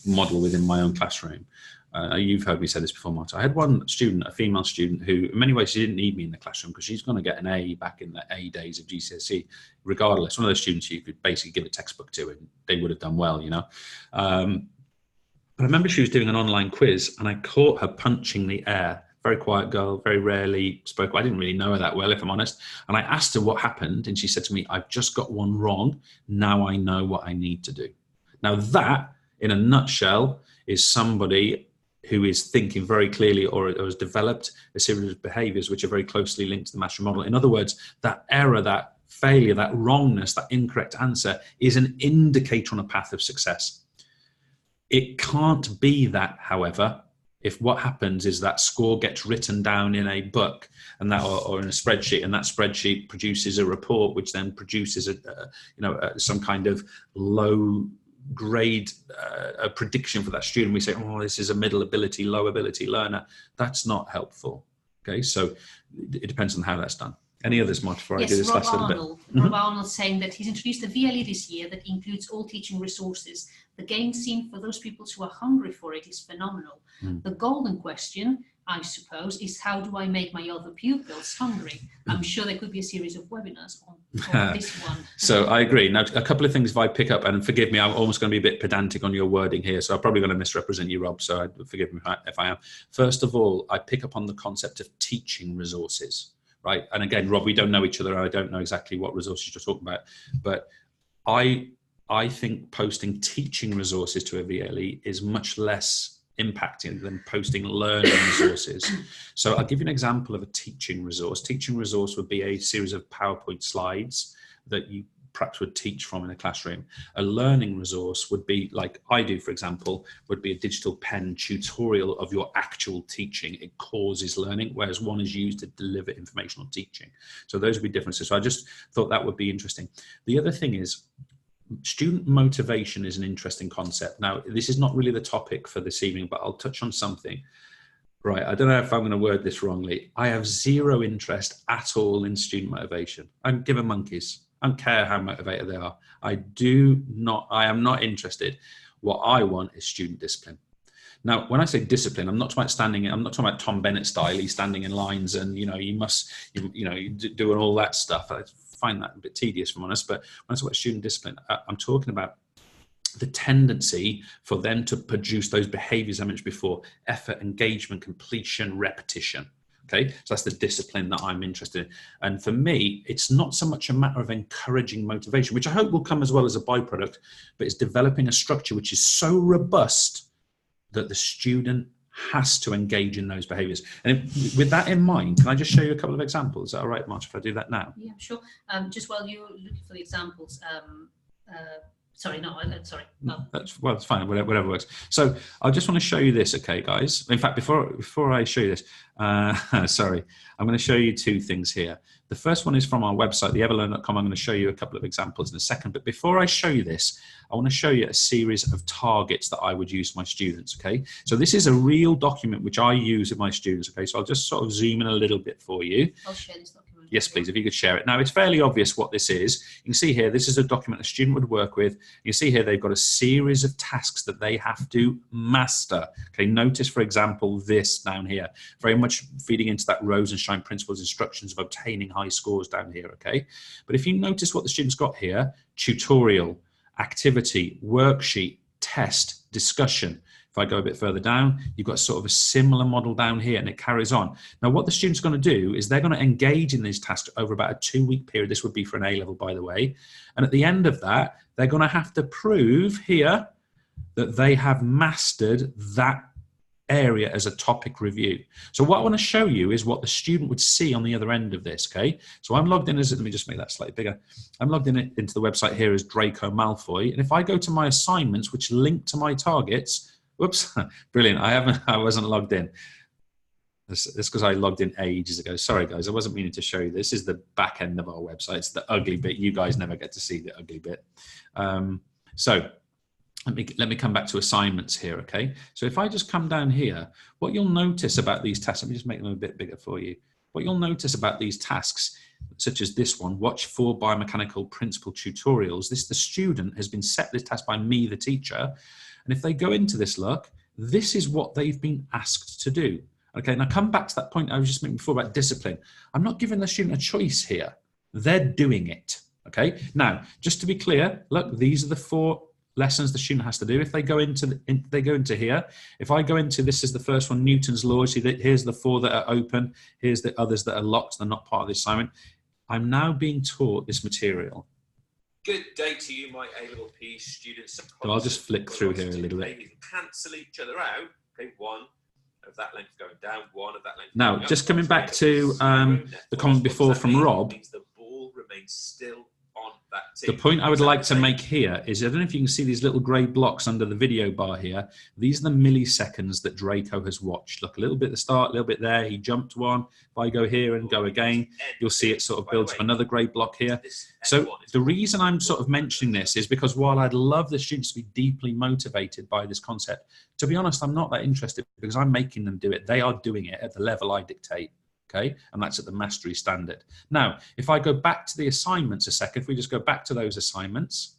model within my own classroom. You've heard me say this before, Marta. I had one student, a female student, who in many ways she didn't need me in the classroom because she's going to get an A back in the A days of GCSE, regardless. One of those students you could basically give a textbook to and they would have done well, But I remember she was doing an online quiz and I caught her punching the air. Very quiet girl, very rarely spoke. I didn't really know her that well, if I'm honest. And I asked her what happened and she said to me, "I've just got one wrong. Now I know what I need to do." Now that, in a nutshell, is somebody who is thinking very clearly or has developed a series of behaviors which are very closely linked to the mastery model. In other words, that error, that failure, that wrongness, that incorrect answer is an indicator on a path of success. It can't be that, however, if what happens is that score gets written down in a book and that, or in a spreadsheet, and that spreadsheet produces a report, which then produces some kind of low grade a prediction for that student. We say, "Oh, this is a middle ability, low ability learner." That's not helpful. Okay, so it depends on how that's done. Any others, Mark, before I do this last little bit? Rob Arnold saying that he's introduced a VLE this year that includes all teaching resources. The game scene for those people who are hungry for it is phenomenal. The golden question, I suppose, is how do I make my other pupils hungry? I'm sure there could be a series of webinars on this one. So I agree. Now, a couple of things if I pick up, and forgive me, I'm almost going to be a bit pedantic on your wording here, so I'm probably going to misrepresent you, Rob, so forgive me if I am. First of all, I pick up on the concept of teaching resources, right? And again, Rob, we don't know each other. I don't know exactly what resources you're talking about, but I think posting teaching resources to a VLE is much less impacting than posting learning resources. So I'll give you an example of a teaching resource. Teaching resource would be a series of PowerPoint slides that you perhaps would teach from in a classroom. A learning resource would be, like I do, for example, would be a digital pen tutorial of your actual teaching. It causes learning, whereas one is used to deliver informational teaching. So those would be differences. So I just thought that would be interesting. The other thing is, student motivation is an interesting concept. Now, this is not really the topic for this evening, but I'll touch on something. Right, I don't know if I'm going to word this wrongly. I have zero interest at all in student motivation. I don't give a monkeys. I don't care how motivated they are. I am not interested. What I want is student discipline. Now, when I say discipline, I'm not talking about Tom Bennett style, he's standing in lines and, you must, doing all that stuff. I find that a bit tedious, if I'm honest, but when I talk about student discipline, I'm talking about the tendency for them to produce those behaviors I mentioned before: effort, engagement, completion, repetition. Okay, so that's the discipline that I'm interested in. And for me, it's not so much a matter of encouraging motivation, which I hope will come as well as a byproduct, but it's developing a structure which is so robust that the student has to engage in those behaviors. And with that in mind, can I just show you a couple of examples? Is that all right, March, if I do that now? Yeah, sure. Just while you're looking for the examples, sorry. It's fine, whatever works. So I just want to show you this, okay, guys? In fact, before I show you this, sorry, I'm going to show you two things here. The first one is from our website, theeverlearn.com. I'm going to show you a couple of examples in a second. But before I show you this, I want to show you a series of targets that I would use for my students, okay? So this is a real document which I use with my students, okay? So I'll just sort of zoom in a little bit for you. I'll share this document. Yes, please, if you could share it. Now, it's fairly obvious what this is. You can see here, this is a document a student would work with. You see here, they've got a series of tasks that they have to master. Okay, notice, for example, this down here, very much feeding into that Rose and Shine principles, instructions of obtaining high scores down here, okay? But if you notice what the student's got here, tutorial, activity, worksheet, test, discussion. If I go a bit further down, you've got sort of a similar model down here, and it carries on. Now, what the students are going to do is they're going to engage in these tasks over about a 2-week period. This would be for an A-level, by the way. And at the end of that, they're going to have to prove here that they have mastered that area as a topic review. So what I want to show you is what the student would see on the other end of this, okay? So I'm logged in as, let me just make that slightly bigger. I'm logged in into the website here as Draco Malfoy. And if I go to my assignments, which link to my targets, whoops, brilliant, I wasn't logged in. This because I logged in ages ago. Sorry, guys, I wasn't meaning to show you. This is the back end of our website. It's the ugly bit. You guys never get to see the ugly bit. So let me come back to assignments here, okay? So if I just come down here, what you'll notice about these tasks, let me just make them a bit bigger for you. What you'll notice about these tasks, such as this one, watch 4 biomechanical principle tutorials, the student has been set this task by me, the teacher. And if they go into this, look, this is what they've been asked to do. Okay, now come back to that point I was just making before about discipline. I'm not giving the student a choice here. They're doing it, okay? Now, just to be clear, look, these are the 4 lessons the student has to do. If they go into here, if I go into, this is the first one, Newton's laws, see that here's the 4 that are open, here's the others that are locked, they're not part of the assignment. I'm now being taught this material. Good day to you, my A-level P students. So I'll just flick through here a little bit. You can cancel each other out, okay, 1 of that length going down, 1 of that length now, going just up. coming back to the comment before from Rob, means the ball remains still on that the point I would like to make here is, I don't know if you can see these little grey blocks under the video bar here. These are the milliseconds that Draco has watched. Look, a little bit at the start, a little bit there. He jumped 1. If I go here and go again, you'll see it sort of builds up another grey block here. So the reason I'm sort of mentioning this is because while I'd love the students to be deeply motivated by this concept, to be honest, I'm not that interested because I'm making them do it. They are doing it at the level I dictate. Okay, and that's at the mastery standard. Now, if I go back to the assignments a second, if we just go back to those assignments,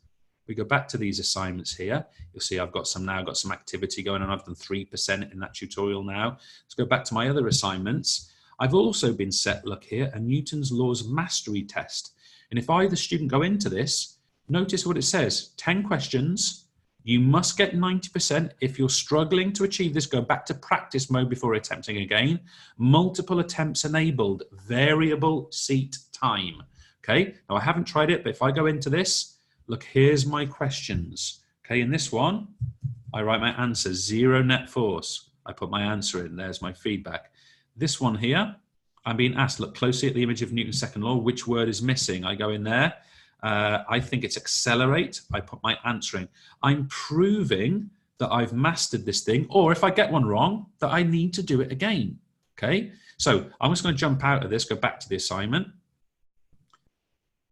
we go back to these assignments here, you'll see I've got some activity going on. I've done 3% in that tutorial now. Let's go back to my other assignments. I've also been set, look here, a Newton's laws mastery test. And if I, the student, go into this, notice what it says, 10 questions. You must get 90%. If you're struggling to achieve this, go back to practice mode before attempting again. Multiple attempts enabled, variable seat time. Okay, now I haven't tried it, but if I go into this, look, here's my questions. Okay, in this one, I write my answer, 0 net force. I put my answer in, there's my feedback. This one here, I'm being asked, look closely at the image of Newton's second law, which word is missing? I go in there. I think it's accelerate. I put my answer in. I'm proving that I've mastered this thing, or if I get one wrong, that I need to do it again. Okay, so I'm just going to jump out of this, go back to the assignment.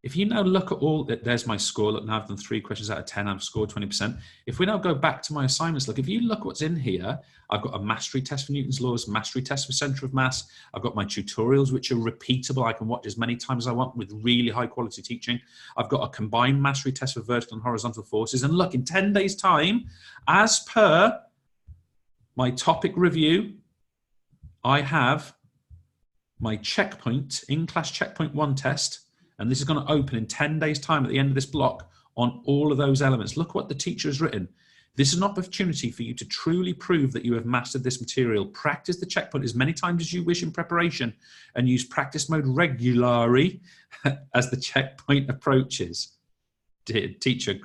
If you now look at all, there's my score. Look, now I've done 3 questions out of 10. I've scored 20%. If we now go back to my assignments, look, if you look what's in here, I've got a mastery test for Newton's laws, mastery test for center of mass. I've got my tutorials, which are repeatable. I can watch as many times as I want with really high quality teaching. I've got a combined mastery test for vertical and horizontal forces. And look, in 10 days time, as per my topic review, I have my checkpoint, in-class checkpoint 1 test. And this is going to open in 10 days' time at the end of this block on all of those elements. Look what the teacher has written. This is an opportunity for you to truly prove that you have mastered this material. Practice the checkpoint as many times as you wish in preparation and use practice mode regularly as the checkpoint approaches. Teacher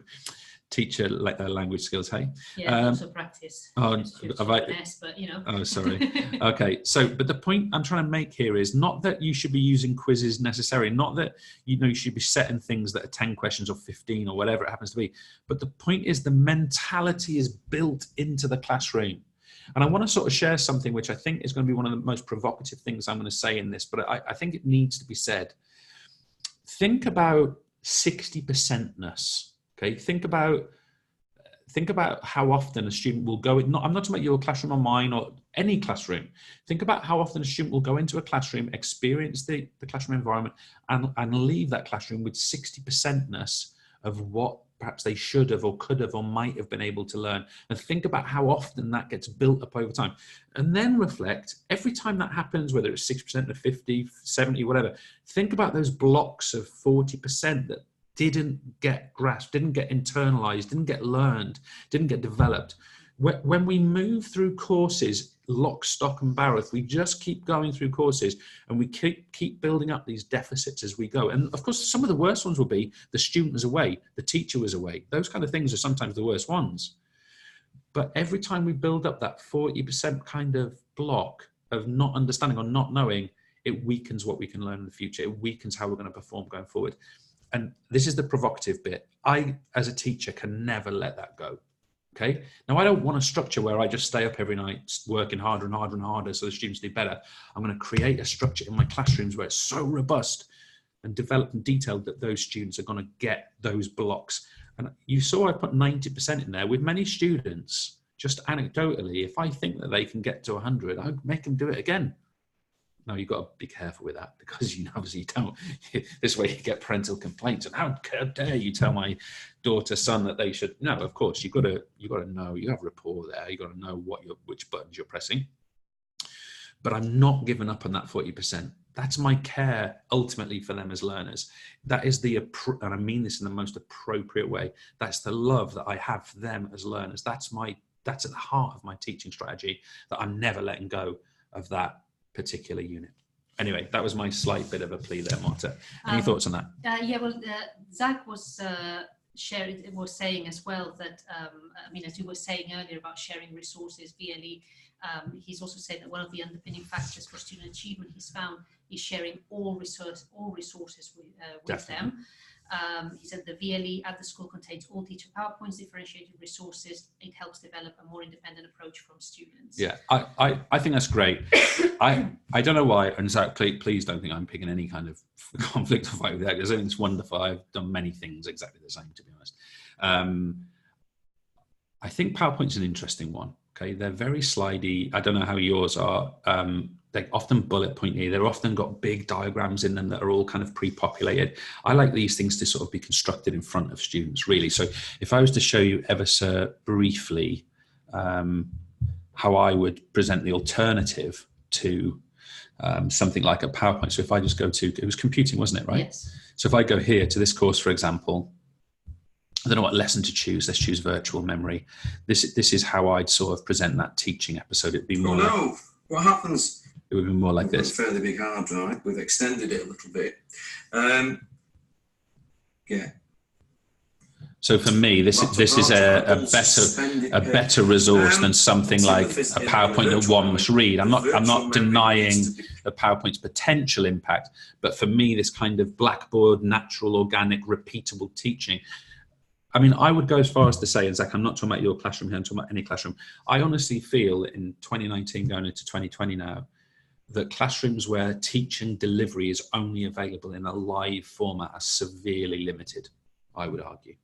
language skills, hey? Yeah, also practice. Oh, but you know. Oh, sorry. Okay, so, but the point I'm trying to make here is not that you should be using quizzes necessarily, not that, you know, you should be setting things that are 10 questions or 15 or whatever it happens to be. But the point is the mentality is built into the classroom. And I want to sort of share something which I think is going to be one of the most provocative things I'm going to say in this, but I think it needs to be said. Think about 60%ness. Okay, think about how often a student will go. I'm not talking about your classroom or mine or any classroom. Think about how often a student will go into a classroom, experience the classroom environment, and leave that classroom with 60%ness of what perhaps they should have or could have or might have been able to learn. And think about how often that gets built up over time. And then reflect, every time that happens, whether it's 6% or 50, 70, whatever, think about those blocks of 40% that didn't get grasped, didn't get internalized, didn't get learned, didn't get developed. When we move through courses, lock, stock and barrel, if we just keep going through courses and we keep building up these deficits as we go. And of course, some of the worst ones will be the student was away, the teacher was away. Those kind of things are sometimes the worst ones. But every time we build up that 40% kind of block of not understanding or not knowing, it weakens what we can learn in the future. It weakens how we're going to perform going forward. And this is the provocative bit. I, as a teacher, can never let that go. Okay. Now, I don't want a structure where I just stay up every night working harder and harder and harder so the students do better. I'm going to create a structure in my classrooms where it's so robust and developed and detailed that those students are going to get those blocks. And you saw I put 90% in there. With many students, just anecdotally, if I think that they can get to 100, I make them do it again. Now, you've got to be careful with that, because obviously you don't. This way you get parental complaints. And how dare you tell my daughter, son that they should? No, of course you've got to know. You have rapport there. You've got to know which buttons you're pressing. But I'm not giving up on that 40%. That's my care ultimately for them as learners. That is and I mean this in the most appropriate way. That's the love that I have for them as learners. That's at the heart of my teaching strategy, that I'm never letting go of that particular unit. Anyway, that was my slight bit of a plea there, Marta. Any thoughts on that? Zach was saying as well that, as you were saying earlier about sharing resources, VLE, he's also said that one of the underpinning factors for student achievement he's found is sharing all resources with them. He said the VLE at the school contains all teacher PowerPoints, differentiated resources. It helps develop a more independent approach from students. Yeah, I think that's great. I don't know why, and Zach, please don't think I'm picking any kind of conflict or fight with that, because I think it's wonderful. I've done many things exactly the same, to be honest. I think PowerPoint's an interesting one. Okay, they're very slidey. I don't know how yours are. They're often bullet pointy. They're often got big diagrams in them that are all kind of pre-populated. I like these things to sort of be constructed in front of students, really. So if I was to show you ever so briefly how I would present the alternative to something like a PowerPoint. So if I just go to, it was computing, wasn't it, right? Yes. So if I go here to this course, for example, I don't know what lesson to choose. Let's choose virtual memory. This is how I'd sort of present that teaching episode. It'd be more. Oh no! What happens? It would be more like this. A fairly big hard drive. We've extended it a little bit. Yeah. So for me, this is a better resource than something like a PowerPoint that one must read. I'm not denying the PowerPoint's potential impact, but for me, this kind of Blackboard, natural, organic, repeatable teaching. I mean, I would go as far as to say, and Zach, I'm not talking about your classroom here, I'm talking about any classroom. I honestly feel in 2019 going into 2020 now, that classrooms where teaching delivery is only available in a live format are severely limited, I would argue,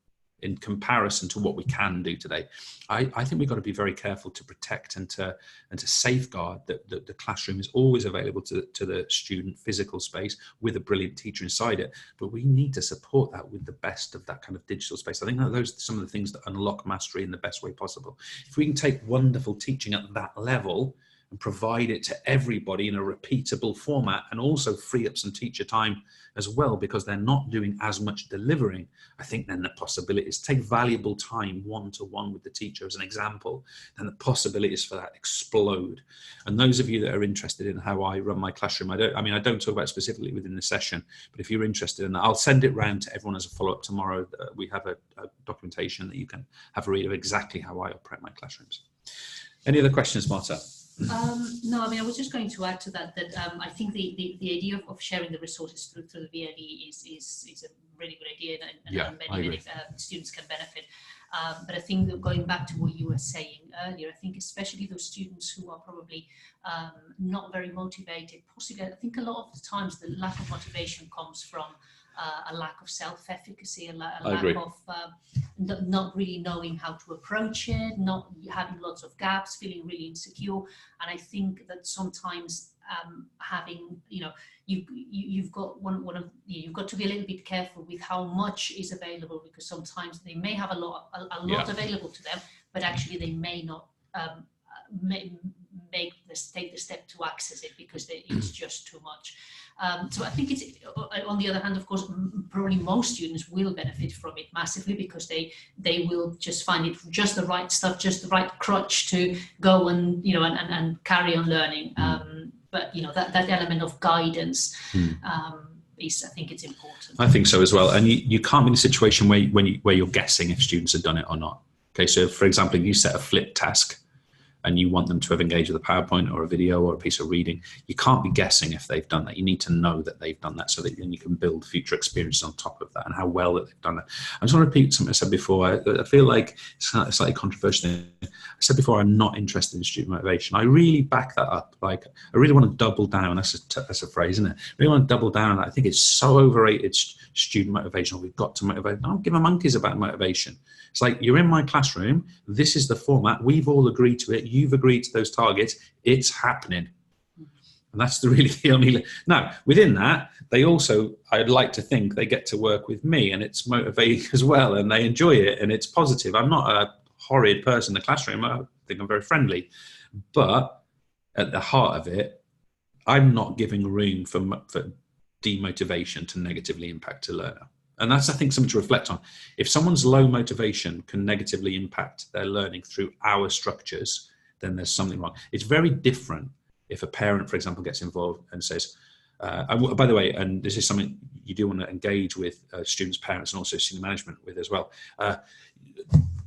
in comparison to what we can do today. I think we've got to be very careful to protect and to safeguard that the classroom is always available to the student, physical space with a brilliant teacher inside it. But we need to support that with the best of that kind of digital space. I think that those are some of the things that unlock mastery in the best way possible. If we can take wonderful teaching at that level and provide it to everybody in a repeatable format, and also free up some teacher time as well, because they're not doing as much delivering, I think then the possibilities, take valuable time one-to-one with the teacher as an example, then the possibilities for that explode. And those of you that are interested in how I run my classroom, I don't talk about it specifically within the session, but if you're interested in that, I'll send it round to everyone as a follow-up tomorrow. We have a documentation that you can have a read of exactly how I operate my classrooms. Any other questions, Marta? No, I was just going to add to that I think the idea of sharing the resources through the VLE is a really good idea, and many students can benefit. But I think that going back to what you were saying earlier, I think especially those students who are probably not very motivated, possibly, I think a lot of the times the lack of motivation comes from a lack of self-efficacy, a lack of not really knowing how to approach it, not having lots of gaps, feeling really insecure. And I think that sometimes having, you've got you've got to be a little bit careful with how much is available, because sometimes they may have a lot available to them, but actually they may not take the step to access it because it's just too much. So I think it's, on the other hand, of course, probably most students will benefit from it massively, because they will just find it just the right stuff, just the right crutch to go and and carry on learning. But that element of guidance is, I think it's important. I think so as well. And you can't be in a situation where you're guessing if students have done it or not. Okay, so for example, you set a flip task and you want them to have engaged with a PowerPoint or a video or a piece of reading, you can't be guessing if they've done that. You need to know that they've done that so that then you can build future experiences on top of that and how well that they've done it. I just want to repeat something I said before. I feel like it's slightly controversial. I said before, I'm not interested in student motivation. I really back that up. Like, I really want to double down. That's a phrase, isn't it? I really want to double down on that. I think it's so overrated, student motivation. We've got to motivate. I don't give a monkeys about motivation. It's like, you're in my classroom. This is the format. We've all agreed to it. You've agreed to those targets. It's happening. And that's really the only. Now, within that, they also, I'd like to think they get to work with me and it's motivating as well. And they enjoy it and it's positive. I'm not a horrid person in the classroom. I think I'm very friendly. But at the heart of it, I'm not giving room for demotivation to negatively impact a learner. And that's, I think, something to reflect on. If someone's low motivation can negatively impact their learning through our structures, then there's something wrong. It's very different if a parent, for example, gets involved and says, by the way, and this is something you do want to engage with students, parents, and also senior management with as well.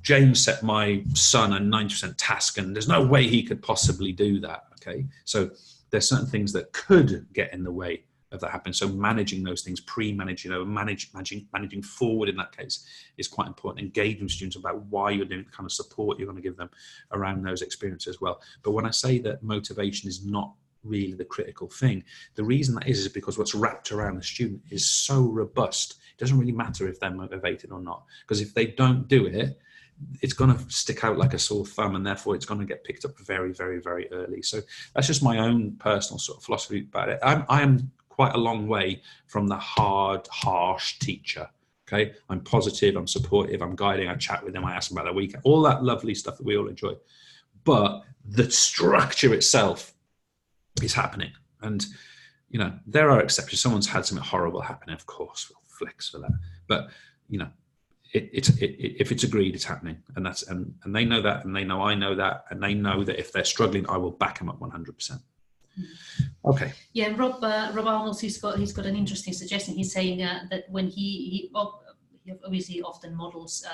James set my son a 90% task, and there's no way he could possibly do that. Okay, so there's certain things that could get in the way of that happen. So managing those things, pre-managing, managing forward in that case is quite important. Engaging students about why you're doing the kind of support you're going to give them around those experiences as well. But when I say that motivation is not really the critical thing, the reason that is because what's wrapped around the student is so robust. It doesn't really matter if they're motivated or not, because if they don't do it, it's going to stick out like a sore thumb, and therefore it's going to get picked up very, very, very early. So that's just my own personal sort of philosophy about it. I am quite a long way from the hard, harsh teacher. Okay, I'm positive, I'm supportive, I'm guiding, I chat with them, I ask them about their weekend, all that lovely stuff that we all enjoy. But the structure itself is happening. And, you know, there are exceptions. Someone's had something horrible happen, of course, we'll flex for that. But, you know, if it's agreed, it's happening. And that's and they know that, and they know I know that, and they know that if they're struggling, I will back them up 100%. Okay. Yeah, Rob Arnold, he's got an interesting suggestion. He's saying that when he obviously often models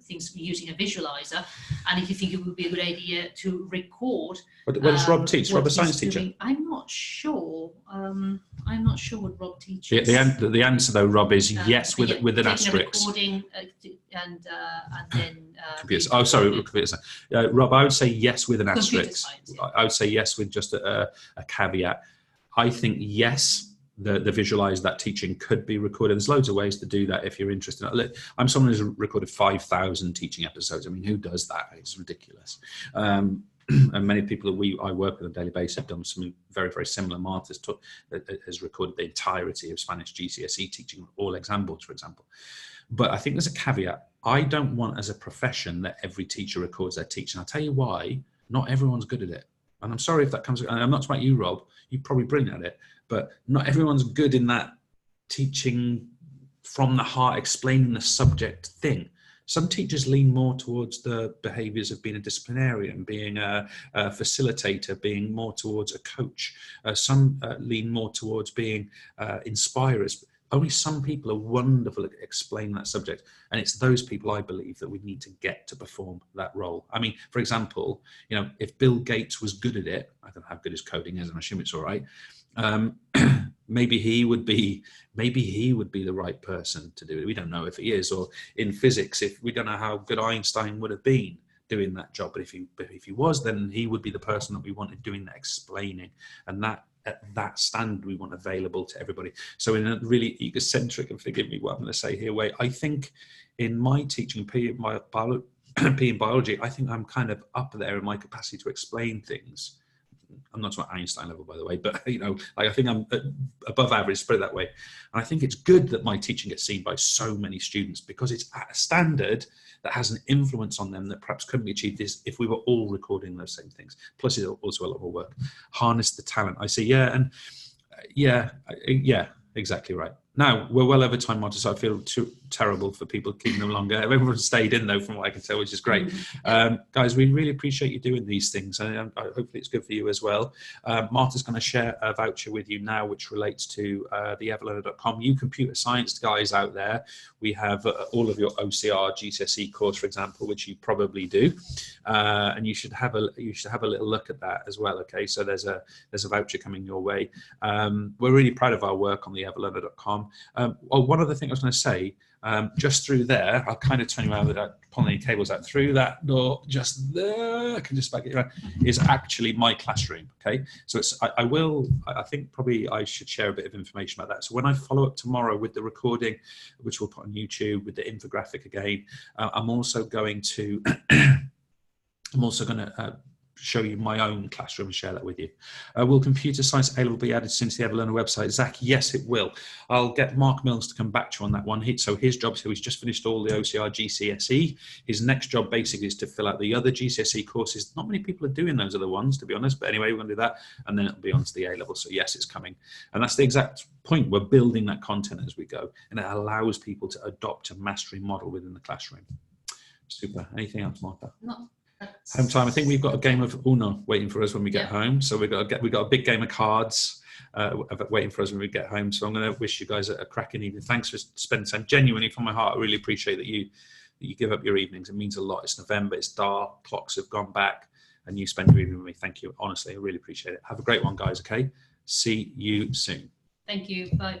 things using a visualizer, and if you think it would be a good idea to record. What does Rob teach? Rob, a science teacher? I'm not sure. I'm not sure what Rob teaches. The answer though, Rob, is yes, with an asterisk. Recording and then. Computers. Oh, sorry, computers. Rob, I would say yes with an asterisk. Science, yeah. I would say yes with just a caveat. I think yes, the visualize that teaching could be recorded. There's loads of ways to do that if you're interested. I'm someone who's recorded 5,000 teaching episodes. I mean, who does that? It's ridiculous. And many people that I work with on a daily basis have done something very, very similar. Martha has recorded the entirety of Spanish GCSE teaching, all exam boards, for example. But I think there's a caveat. I don't want as a profession that every teacher records their teaching. I'll tell you why. Not everyone's good at it. And I'm sorry if that comes, and I'm not talking about you, Rob, you're probably brilliant at it, but not everyone's good in that teaching from the heart, explaining the subject thing. Some teachers lean more towards the behaviours of being a disciplinarian, being a facilitator, being more towards a coach. Some lean more towards being inspirers. Only some people are wonderful at explaining that subject. And it's those people, I believe, that we need to get to perform that role. I mean, for example, you know, if Bill Gates was good at it, I don't know how good his coding is, and I assume it's all right. Maybe he would be the right person to do it. We don't know if he is. Or in physics, if we don't know how good Einstein would have been doing that job. But if he was, then he would be the person that we wanted doing that explaining. And that at that standard we want available to everybody. So in a really egocentric, and forgive me what I'm going to say here, way, I think in my teaching, P in biology, I think I'm kind of up there in my capacity to explain things. I'm not at Einstein level, by the way, but you know, like I think I'm above average, put it that way. And I think it's good that my teaching gets seen by so many students, because it's at a standard that has an influence on them that perhaps couldn't be achieved if we were all recording those same things. Plus, it's also a lot more work. Harness the talent. I say, yeah, exactly right. Now we're well over time, Marta, so I feel terrible for people keeping them longer. Everyone stayed in though, from what I can tell, which is great. Guys, we really appreciate you doing these things, and hopefully it's good for you as well. Marta's going to share a voucher with you now, which relates to the everlearner.com. You computer science guys out there, we have all of your OCR GCSE course, for example, which you probably do, and you should have a little look at that as well. Okay, so there's a voucher coming your way. We're really proud of our work on the everlearner.com. One other thing I was going to say, just through there, I'll kind of turn you around without pulling any cables out. Through that door, just there, I can just back it around, is actually my classroom. Okay, so it's I think probably I should share a bit of information about that. So when I follow up tomorrow with the recording, which we'll put on YouTube with the infographic again, I'm also going to show you my own classroom and share that with you. Will computer science A-level be added since the Everlearner website? Zach, yes, it will. I'll get Mark Mills to come back to you on that one. So his job, so he's just finished all the OCR GCSE. His next job basically is to fill out the other GCSE courses. Not many people are doing those other ones, to be honest, but anyway, we're going to do that, and then it'll be on to the A-level. So yes, it's coming. And that's the exact point. We're building that content as we go, and it allows people to adopt a mastery model within the classroom. Super. Anything else, Martha? No. Home time. I think we've got a game of Uno waiting for us when we get home. So we've got a big game of cards waiting for us when we get home. So I'm going to wish you guys a cracking evening. Thanks for spending time. Genuinely, from my heart, I really appreciate that you give up your evenings. It means a lot. It's November. It's dark. Clocks have gone back, and you spend your evening with me. Thank you. Honestly, I really appreciate it. Have a great one, guys. Okay. See you soon. Thank you. Bye.